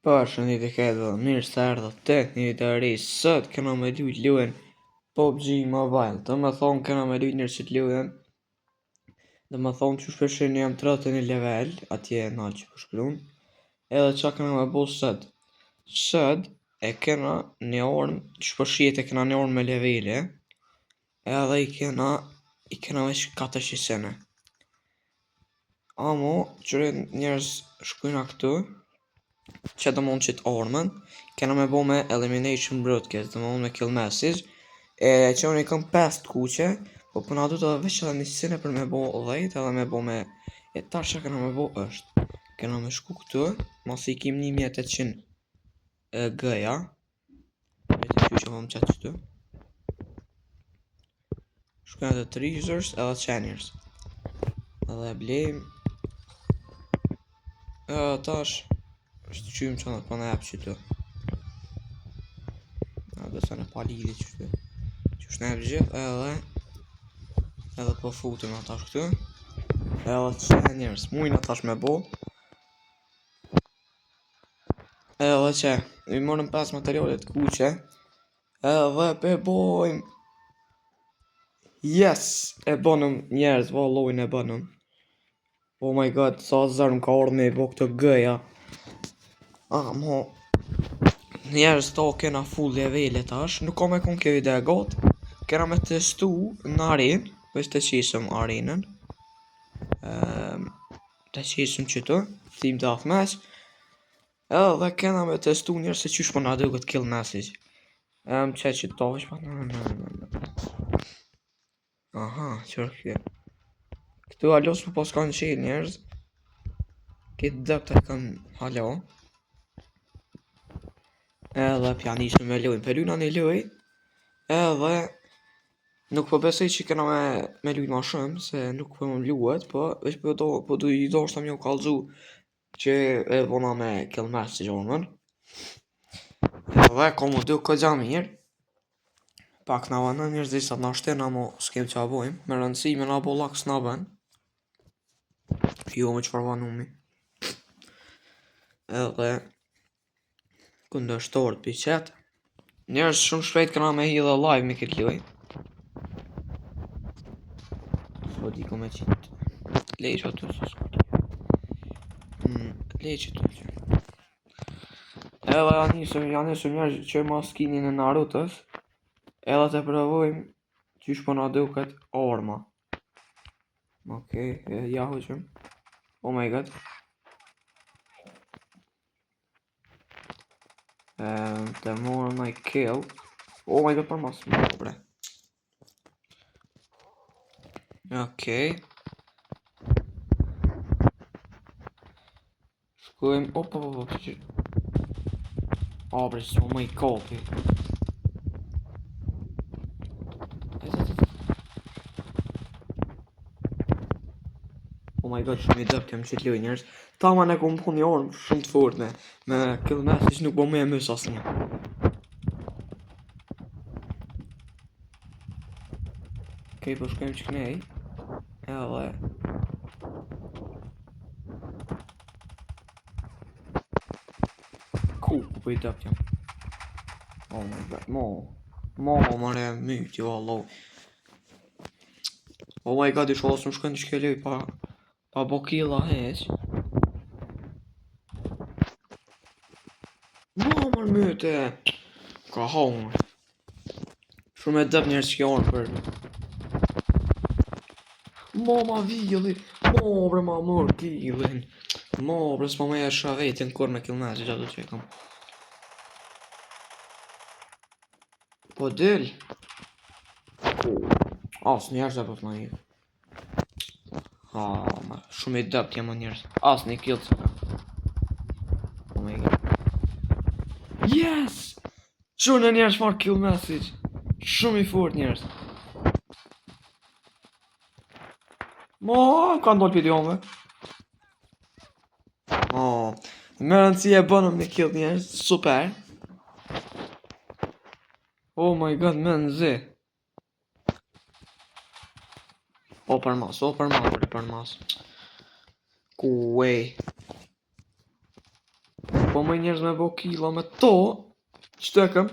Përshëndetje këtë, mirë se erdhët tek një video të ri. Sot kena me lujt luajn PUBG Mobile. Do me thonë kena me lujt njërë që të luajn. Do me thonë që shpeshin jam 31 level, atje e nalë që përshkrun. Edhe qa kena me bo sot. Sot e kena një orën, që përshiet e kena një orën me levele. Edhe i kena veç 400 sene. Amo, qëre njërës shkujna këtu. Që do mund qëtë ormën, kena me bo me elimination broadcast, do mund me kill message. E që unë i kam 5 të kuqe, po përna du të veç edhe një sene për me bo 10, edhe me bo me... E tash që kena me bo është, kena me shku këtu, mas i kim 1800 gëja. Vete që që vam qatë qëtu. Shkujna të treasures edhe channers. Edhe blejm. Tash është qymë që në të përna epë qëtu. Dhe se në pa lidhi qëtu. Që është në epë gjithë edhe po futëm atash këtu. Edhe që njërës mujnë atash me bo. Edhe që i morëm 5 materialet kuqe. Edhe pe bojmë. Yes! E bënëm njerës, vallojnë e bënëm. Oh my god, sa zërëm ka orë me i bo këto gëja. Mo njerës ta kena full levele tash, nuk ka me kon kjo video gotë. Kena me testu në arenë, veç të qisëm arenën. Të qisëm qëtu, team deathmatch. Edhe kena me testu njerës se qysh po na duket kill message. Që që ta veç pa aha, qërë kjo. Këtu halos po pas kanë qenë njerës. Këtë dëpë të kanë halo. Edhe pjanishme me lujnë, për lujna një luj. Edhe nuk po besoj që kena me lujnë ma shumë, se nuk po më lujet, po veç po du i dorës të mjo kalzu që e vona me kill message ormën. Edhe ko mu du këtë gja mirë. Pak na vana njërë zisa na shtena, mo s'kem qa bojmë. Me rëndësi me na bo laks na ben. Jo me qëfar vanumi. Edhe kundërshtorët për qëtë. Njerës shumë shpejt këna me hi dhe live me këtë luj. Po di ko me qitë lej që atë që s'ku lej që të që. Edhe janë njësëm njerës që ma skinin e Narutës. Edhe të provojmë qysh po na duket orma. Okej, ja hoqëm. Oh my god. Të morë my kill. Oh my god, për mas më bre. Okej. Shkojmë, që bre, s'mo më i kopi. Oh my god, shumë i dëpt jam qëtë luj njerës. Ta ma ne kom po një ormë shumë të fort me kill message nuk po me e mës asë një. Okej, po shkojmë që kënej. Edhe ku, po i dëpt jam. Oh my god, mo mëre myti, wallo. Oh my god, i sholës më shkojnë që ke luj pa bo killa heq. Mërë myte. Ka hongë. Shumë e dëp njerës që ke orën për. Ma vili. Bre ma mërë killin. Bre s'ma me e shavetin kur me kill message ato që e kam. Po del. As njerës e për t'na i. Shumë i dëpt jam o njerës. As një kill të ka. Oh my god. Yes! Qënë njerës marrë kill message. Shumë i fort njerës. Ka ndoll video me. Me rëndësi e bënëm një kill njerës. Super. Oh my god, men zi. Për mas. Kuej. Po më njerëz me bo killa me to. Qëtë e këm?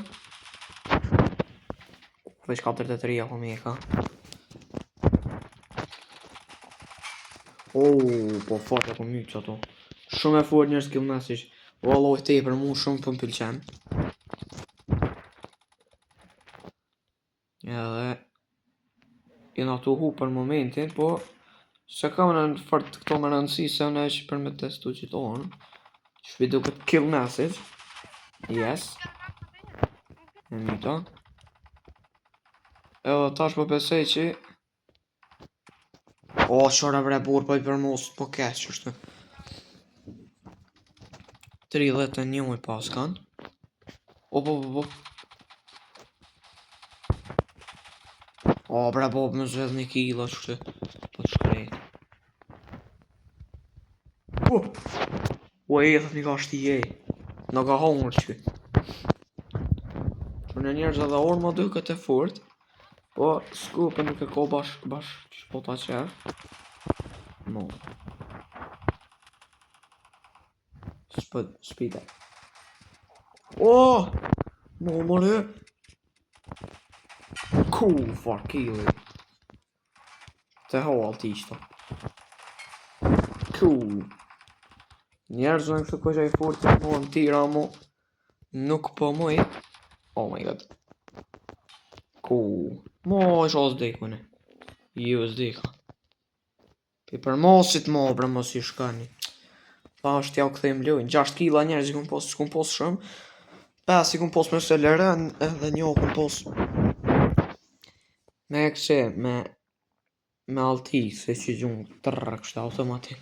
Veç 43 apo mi e ka. Po fort e po myq ato. Shumë e fort njerëz kill message. Valloj tepër mu shumë po m'pëlqen. Edhe jena tu hu për momentin, po se kam në fort këto më rëndësi se unë që për me testu që tonë. Shpi duket kill message. Yes. E mita. Edhe tash po besoj që qara bre burr po i për mos po keq është. 31 i pas kanë. Po. Bre po më zvedh një kila që po të shkrejt. E thët një ka shtijej. Në ka hongër që. Që në njerëz edhe orë më duket e fort. Po skupe nuk e ko bashk që po ta qef. No. Spite. No more. Cool fuck killi. Te ho altishta. Cool. Njerëz në këtë kështë e fort të po në tira mo. Nuk po moj. Oh my god. Cool. Mo është os dekune. Ju është deka. Pi për mosit mo bre mos i shkani. Pa është ja u këthejmë lojnë. 6 kila njerëz i s'kum pos shumë. 5 i kum pos me SLR-ën edhe një kum pos me ekse me alti se që gjumë tërra kështë automatik.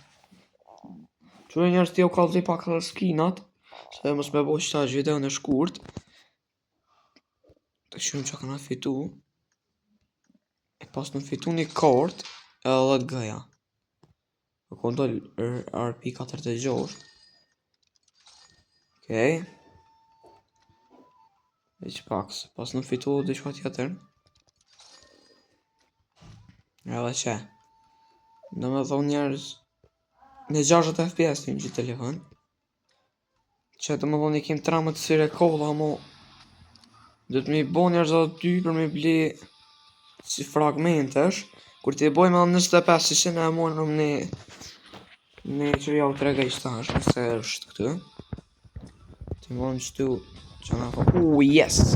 Që njerëz t'ja u kalzi pak dhe skinat se mos me bo qëta është video në shkurt. Të shumë që kanë fitu. E pas në fitu një kart edhe gëja. Po kontrol RP46. Okej. Veç pak se pas në fitu dhe qëka tjetër. Edhe që. Në me thonë njerëz në 60 FPS të një gjithë telefon. Që të më thonë i kem 13 sire kolla mo. Dhe të mi bo njerëz atë ty për mi bli si fragmentesh. Kur ti boj me 25 si që ne e morëm në që ja u trega i shtash nëse është këtë. Ti morëm qëtu që nga fa. Yes!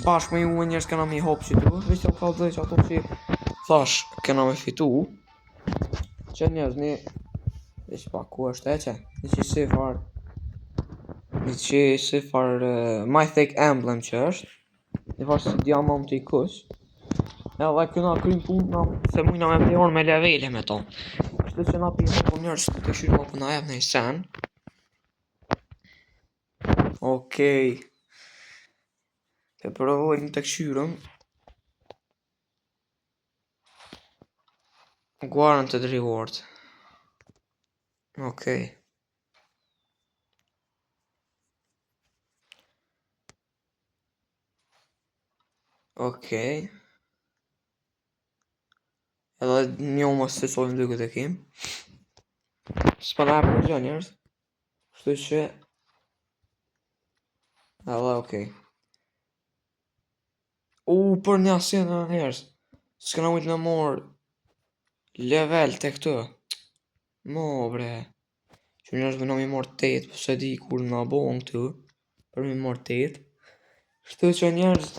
Bashk me ju njerëz këna mi hop që tu. Veç të ka dhe që ato që thash këna me fitu. Që njerëz një veç pa ku është e që një që sifar një që sifar Mythic Emblem që është. Një farë si diamant i kus. Edhe këna krym punë se mujna me pleon me levele me ton. Kështë që na pjesë po njerës të këshyrë po na jep në i sen. Okej. Të provojnë të këshyrëm. Guaranteed reward. Okej. Okej. Edhe një më së sojnë duke të kim. S'pa na për gjë njerës. Kështu që edhe okej. Për një asin në njerës. S'këna mujtë me morë level të këtë. Mo bre. Që njerës vëna mi morë 8. Po se di kur nga bon këtu. Për mi morë 8. Kështu që njerës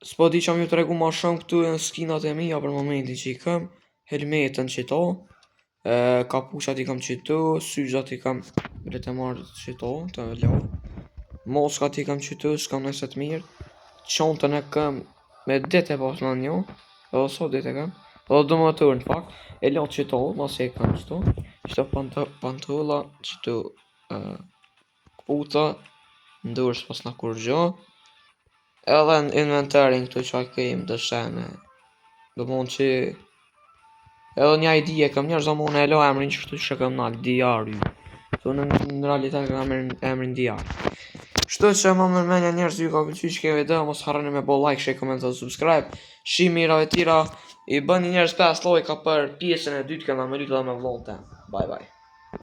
s'po di që am ju të regu ma shumë këtu e në skinat e mija për momentin që i këm. Helmetën që to. Kapushat i kam qëtu. Syzat i kam le të marrë qëto. Të lau. Moskat i kam qëtu. S'kam nëset mirë. Qontën e kam me dit e pas në një. Edhe so dit e kam. Edhe do më tërë në fakt. E lau qëto. Mas e kam qëto. Qëto pantolla. Qëto kputa. Ndërës pas në kur gjo. Edhe në inventarin këtu që a kejmë dëshene. Do mund që edhe një ID e kam njerë zamon e lo emrin që këtu që kam nalë diari. So në realitet kam emrin diari. Shtu që më mërmenja njerës ju ka pëlqy që ke video. Mos harroni me bo like, share, comment dhe subscribe. Shi mirave tira. I bëni njerës 5 lojka për pjesën e dytë këna me lytë dhe me vlonte. Bye bye.